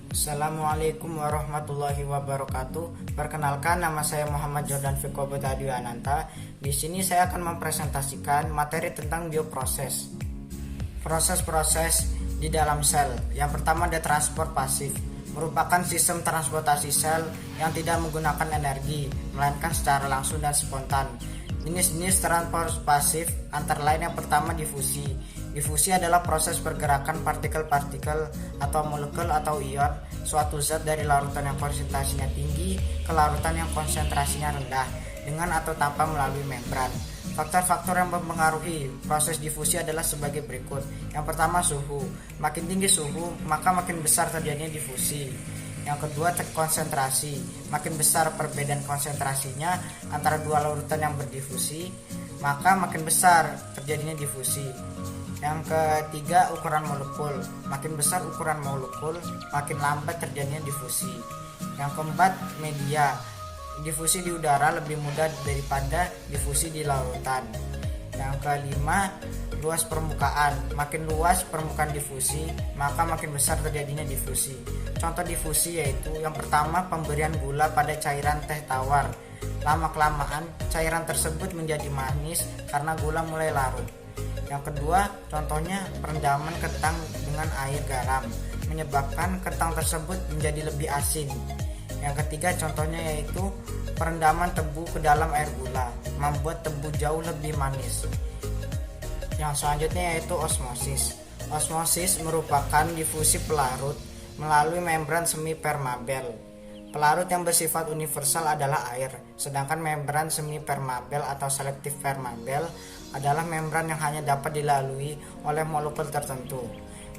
Assalamualaikum warahmatullahi wabarakatuh. Perkenalkan, nama saya Muhammad Jordan Fikobo Tadiwananta. Di sini saya akan mempresentasikan materi tentang bioproses. Proses-proses di dalam sel. Yang pertama ada transport pasif, merupakan sistem transportasi sel yang tidak menggunakan energi, melainkan secara langsung dan spontan. Jenis-jenis transport pasif antara lain yang pertama difusi. Difusi adalah proses pergerakan partikel-partikel atau molekul atau ion suatu zat dari larutan yang konsentrasinya tinggi ke larutan yang konsentrasinya rendah dengan atau tanpa melalui membran. Faktor-faktor yang mempengaruhi proses difusi adalah sebagai berikut. Yang pertama suhu. Makin tinggi suhu, maka makin besar terjadinya difusi. Yang kedua konsentrasi. Makin besar perbedaan konsentrasinya antara dua larutan yang berdifusi, maka makin besar terjadinya difusi. Yang ketiga ukuran molekul. Makin besar ukuran molekul, makin lambat terjadinya difusi. Yang keempat media. Difusi di udara lebih mudah daripada difusi di lautan. Yang kelima luas permukaan. Makin luas permukaan difusi, maka makin besar terjadinya difusi. Contoh difusi yaitu yang pertama pemberian gula pada cairan teh tawar. Lama-kelamaan cairan tersebut menjadi manis karena gula mulai larut. Yang kedua, contohnya perendaman kentang dengan air garam menyebabkan kentang tersebut menjadi lebih asin. Yang ketiga, contohnya yaitu perendaman tebu ke dalam air gula membuat tebu jauh lebih manis. Yang selanjutnya yaitu osmosis. Osmosis merupakan difusi pelarut melalui membran semi permeabel. Pelarut yang bersifat universal adalah air, sedangkan membran semi permeabel atau selektif permeabel adalah membran yang hanya dapat dilalui oleh molekul tertentu.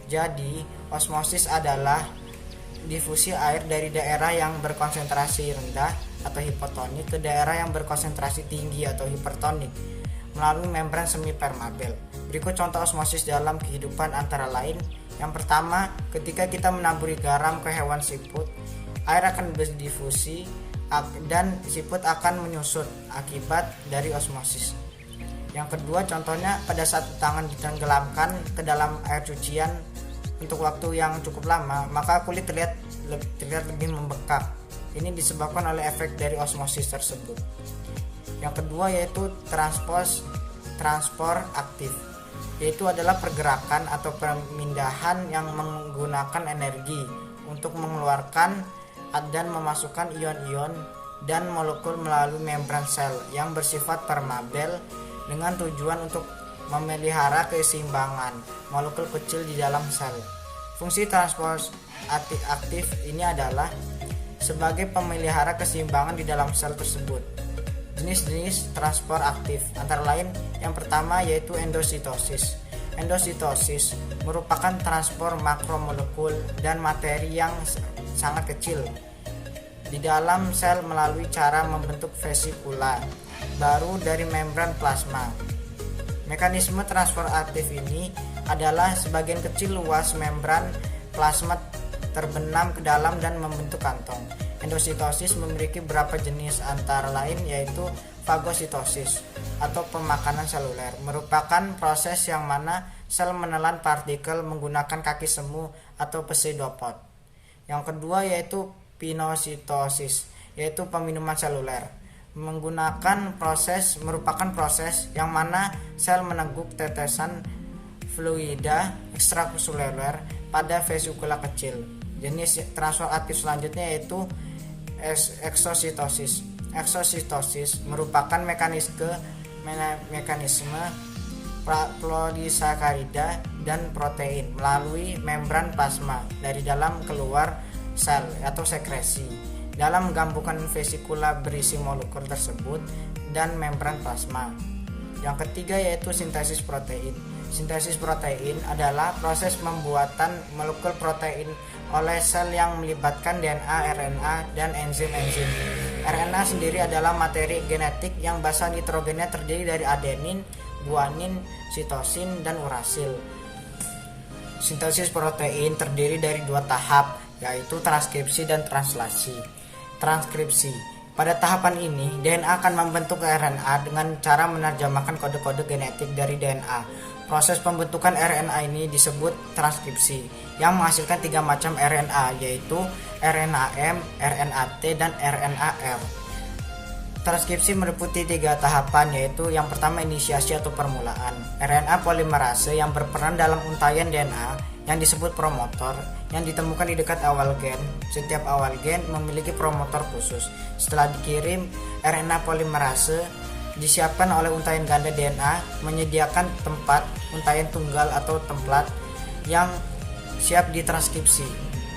Jadi, osmosis adalah difusi air dari daerah yang berkonsentrasi rendah atau hipotonik ke daerah yang berkonsentrasi tinggi atau hipertonik melalui membran semi permeabel. Berikut contoh osmosis dalam kehidupan antara lain. Yang pertama, ketika kita menaburi garam ke hewan siput, air akan berdifusi dan siput akan menyusut akibat dari osmosis. Yang kedua, contohnya pada saat tangan ditenggelamkan ke dalam air cucian untuk waktu yang cukup lama, maka kulit terlihat lebih membekak. Ini disebabkan oleh efek dari osmosis tersebut. Yang kedua yaitu transport aktif, yaitu adalah pergerakan atau pemindahan yang menggunakan energi untuk mengeluarkan dan memasukkan ion-ion dan molekul melalui membran sel yang bersifat permeabel dengan tujuan untuk memelihara keseimbangan molekul kecil di dalam sel. Fungsi transport aktif ini adalah sebagai pemelihara keseimbangan di dalam sel tersebut. Jenis-jenis transport aktif antara lain yang pertama yaitu endositosis. Endositosis merupakan transport makromolekul dan materi yang sangat kecil di dalam sel melalui cara membentuk vesikula baru dari membran plasma. Mekanisme transport aktif ini adalah sebagian kecil luas membran plasma terbenam ke dalam dan membentuk kantong. Endositosis memiliki beberapa jenis antara lain yaitu fagositosis atau pemakanan seluler, merupakan proses yang mana sel menelan partikel menggunakan kaki semu atau pseudopod. Yang kedua yaitu pinositosis, yaitu peminuman seluler. Merupakan proses yang mana sel meneguk tetesan fluida ekstraseluler pada vesikula kecil. Jenis transport aktif selanjutnya yaitu eksositosis. Eksositosis merupakan mekanisme polisakarida dan protein melalui membran plasma dari dalam keluar sel atau sekresi dalam gabungan vesikula berisi molekul tersebut dan membran plasma. Yang ketiga yaitu sintesis protein. Sintesis protein adalah proses pembuatan molekul protein oleh sel yang melibatkan DNA, RNA, dan enzim-enzim. RNA sendiri adalah materi genetik yang basa nitrogennya terdiri dari adenin, guanin, sitosin, dan urasil. Sintesis protein terdiri dari dua tahap, yaitu transkripsi dan translasi. Transkripsi. Pada tahapan ini, DNA akan membentuk RNA dengan cara menerjemahkan kode-kode genetik dari DNA Proses pembentukan RNA ini disebut transkripsi yang menghasilkan 3 macam RNA, yaitu RNA M, RNA T, dan RNA R. Transkripsi meliputi 3 tahapan, yaitu yang pertama inisiasi atau permulaan. RNA polimerase yang berperan dalam untaian DNA yang disebut promotor yang ditemukan di dekat awal gen. Setiap awal gen memiliki promotor khusus. Setelah dikirim, RNA polimerase disiapkan oleh untaian ganda DNA menyediakan tempat untaian tunggal atau templat yang siap ditranskripsi.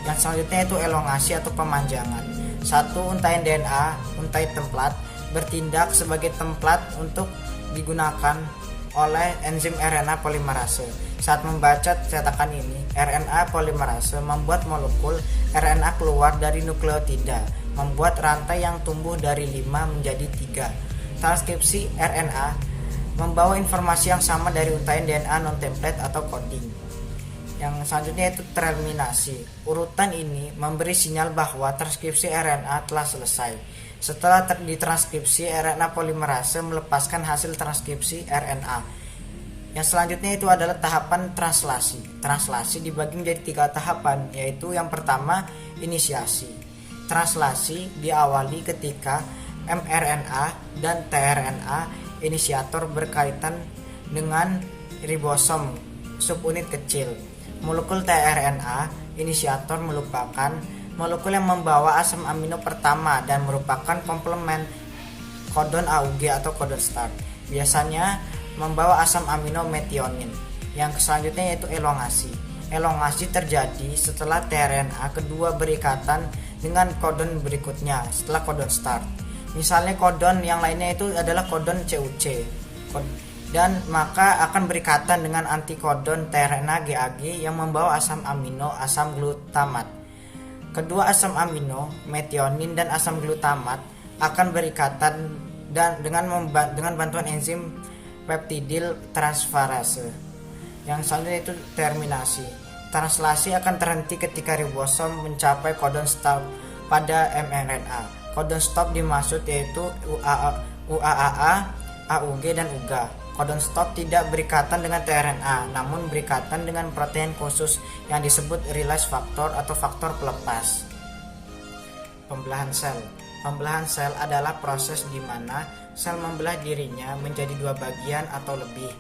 Yang selanjutnya itu elongasi atau pemanjangan. Satu untaian DNA, untaian templat bertindak sebagai templat untuk digunakan oleh enzim RNA polimerase. Saat membaca cetakan ini, RNA polimerase membuat molekul RNA keluar dari nukleotida, membuat rantai yang tumbuh dari 5 menjadi 3. Transkripsi RNA membawa informasi yang sama dari untaian DNA non-template atau coding. Yang selanjutnya itu terminasi. Urutan ini memberi sinyal bahwa transkripsi RNA telah selesai. Setelah ditranskripsi, RNA polimerase melepaskan hasil transkripsi RNA. Yang selanjutnya itu adalah tahapan translasi. Translasi dibagi menjadi 3 tahapan, yaitu yang pertama inisiasi. Translasi diawali ketika mRNA dan tRNA inisiator berkaitan dengan ribosom subunit kecil. Molekul tRNA inisiator merupakan molekul yang membawa asam amino pertama dan merupakan komplement kodon AUG atau kodon start. Biasanya membawa asam amino metionin. Yang selanjutnya yaitu elongasi. Elongasi terjadi setelah tRNA kedua berikatan dengan kodon berikutnya setelah kodon start. Misalnya kodon yang lainnya itu adalah kodon CUC, dan maka akan berikatan dengan antikodon tRNA GAG yang membawa asam amino asam glutamat. Kedua asam amino metionin dan asam glutamat akan berikatan dan dengan bantuan enzim peptidil transferase. Yang selanjutnya itu terminasi. Translasi akan terhenti ketika ribosom mencapai kodon stop pada mRNA. Kodon stop dimaksud yaitu UAA, AUG, dan UGA. Kodon stop tidak berikatan dengan tRNA, namun berikatan dengan protein khusus yang disebut release factor atau faktor pelepas. Pembelahan sel. Pembelahan sel adalah proses di mana sel membelah dirinya menjadi 2 bagian atau lebih.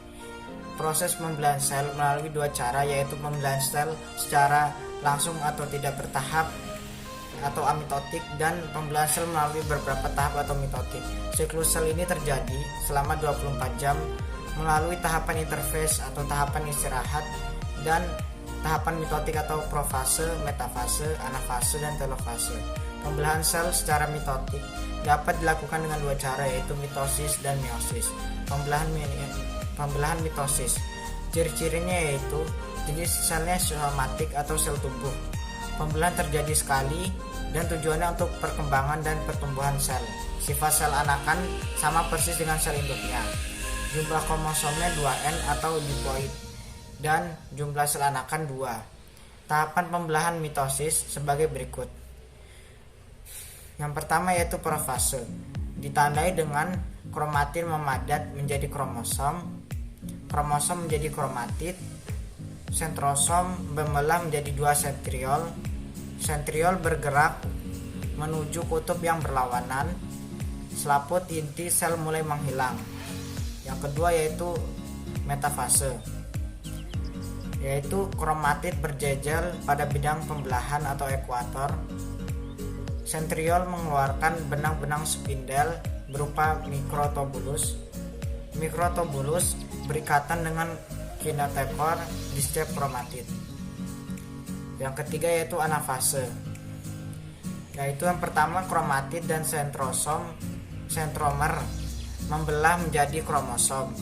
Proses pembelahan sel melalui 2 cara, yaitu pembelahan sel secara langsung atau tidak bertahap atau amitotik, dan pembelahan sel melalui beberapa tahap atau mitotik. Siklus sel ini terjadi selama 24 jam melalui tahapan interfase atau tahapan istirahat dan tahapan mitotik atau profase, metafase, anafase, dan telofase. Pembelahan sel secara mitotik dapat dilakukan dengan 2 cara, yaitu mitosis dan meiosis. Pembelahan mitosis, ciri-cirinya yaitu jenis selnya somatik atau sel tubuh. Pembelahan terjadi sekali dan tujuannya untuk perkembangan dan pertumbuhan sel. Sifat sel anakan sama persis dengan sel induknya. Jumlah kromosomnya 2N atau diploid dan jumlah sel anakan 2. Tahapan pembelahan mitosis sebagai berikut. Yang pertama yaitu profase. Ditandai dengan kromatin memadat menjadi kromosom, kromosom menjadi kromatid, sentrosom membelah menjadi 2 sentriol. Sentriol bergerak menuju kutub yang berlawanan. Selaput inti sel mulai menghilang. Yang kedua yaitu metafase, yaitu kromatid berjejer pada bidang pembelahan atau ekuator. Sentriol mengeluarkan benang-benang spindel berupa mikrotubulus. Mikrotubulus berikatan dengan kinetochore di setiap kromatid. Yang ketiga yaitu anafase, yaitu yang pertama kromatid dan sentromer membelah menjadi kromosom.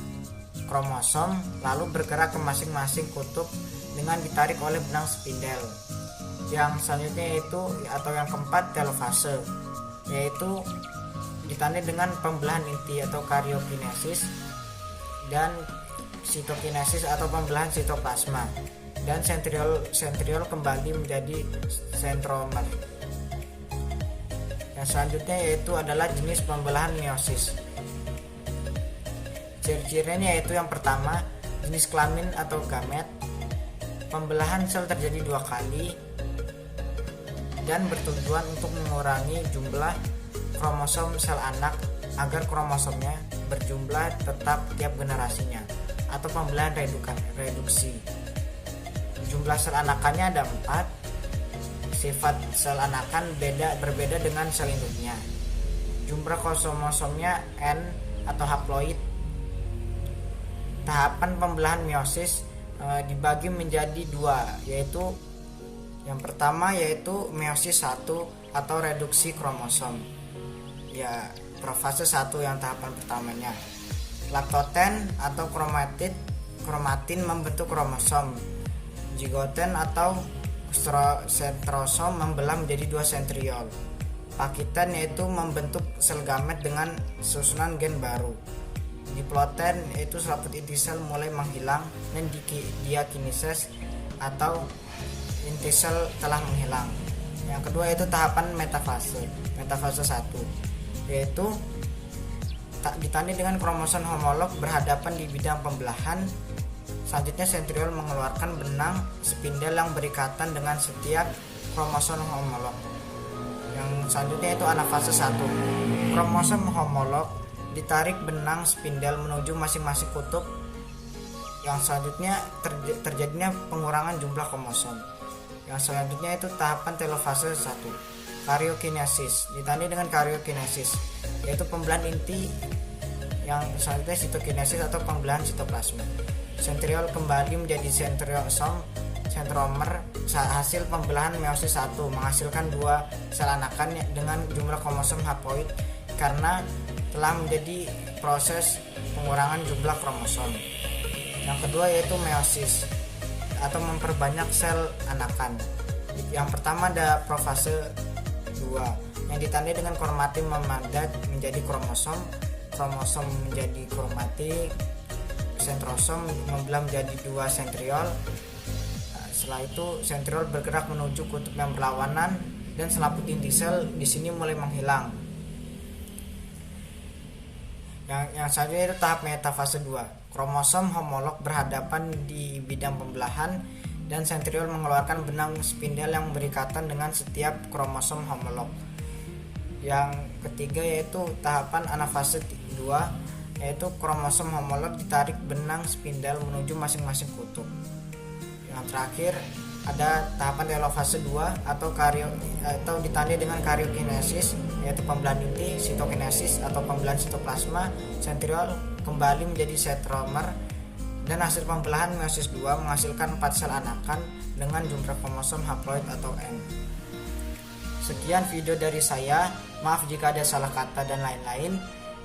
Kromosom lalu bergerak ke masing-masing kutub dengan ditarik oleh benang spindel. Yang selanjutnya yaitu atau yang keempat telofase, yaitu ditandai dengan pembelahan inti atau karyokinesis dan sitokinesis atau pembelahan sitoplasma. Dan sentriol kembali menjadi sentromer. Yang selanjutnya yaitu adalah jenis pembelahan meiosis. Ciri-cirinya yaitu yang pertama jenis kelamin atau gamet. Pembelahan sel terjadi 2 kali dan bertujuan untuk mengurangi jumlah kromosom sel anak agar kromosomnya berjumlah tetap tiap generasinya, atau pembelahan reduksi. Jumlah sel anakannya ada 4. Sifat sel anakan berbeda dengan sel induknya. Jumlah kromosomnya N atau haploid. Tahapan pembelahan meiosis dibagi menjadi 2, yaitu yang pertama yaitu meiosis 1 atau reduksi kromosom. Ya, profase 1 yang tahapan pertamanya. Lactoten atau kromatin membentuk kromosom. Zigoten atau sentrosom membelah menjadi 2 sentriol. Pakiten yaitu membentuk sel gamet dengan susunan gen baru. Diploten yaitu selaput inti sel mulai menghilang dan diakinesis atau inti sel telah menghilang. Yang kedua yaitu tahapan metafase 1, yaitu ditandai dengan kromosom homolog berhadapan di bidang pembelahan. Selanjutnya sentriol mengeluarkan benang spindel yang berikatan dengan setiap kromosom homolog. Yang selanjutnya itu anafase 1. Kromosom homolog ditarik benang spindel menuju masing-masing kutub. Yang selanjutnya terjadinya pengurangan jumlah kromosom. Yang selanjutnya itu tahapan telofase 1. Karyokinesis ditandai dengan karyokinesis, yaitu pembelahan inti. Yang selanjutnya sitokinesis atau pembelahan sitoplasma. Sentriol kembali menjadi sentromer hasil pembelahan meiosis 1 menghasilkan 2 sel anakan dengan jumlah kromosom haploid karena telah menjadi proses pengurangan jumlah kromosom. Yang kedua yaitu meiosis atau memperbanyak sel anakan. Yang pertama ada profase 2 yang ditandai dengan kromatin memadat menjadi kromosom menjadi kromatik, sentrosom membelah menjadi 2 sentriol. Setelah itu sentriol bergerak menuju kutub yang berlawanan dan selaput inti sel di sini mulai menghilang. Yang selanjutnya itu tahap metafase 2. Kromosom homolog berhadapan di bidang pembelahan dan sentriol mengeluarkan benang spindel yang berikatan dengan setiap kromosom homolog. Yang ketiga yaitu tahapan anafase 2, yaitu kromosom homolog ditarik benang spindel menuju masing-masing kutub. Yang terakhir ada tahapan telofase 2 atau ditandai dengan karyokinesis, yaitu pembelahan inti, sitokinesis atau pembelahan sitoplasma. Sentriol kembali menjadi sentromer dan hasil pembelahan meiosis 2 menghasilkan 4 sel anakan dengan jumlah kromosom haploid atau N. Sekian video dari saya, maaf jika ada salah kata dan lain-lain.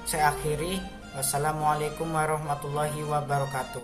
Saya akhiri, wassalamualaikum warahmatullahi wabarakatuh.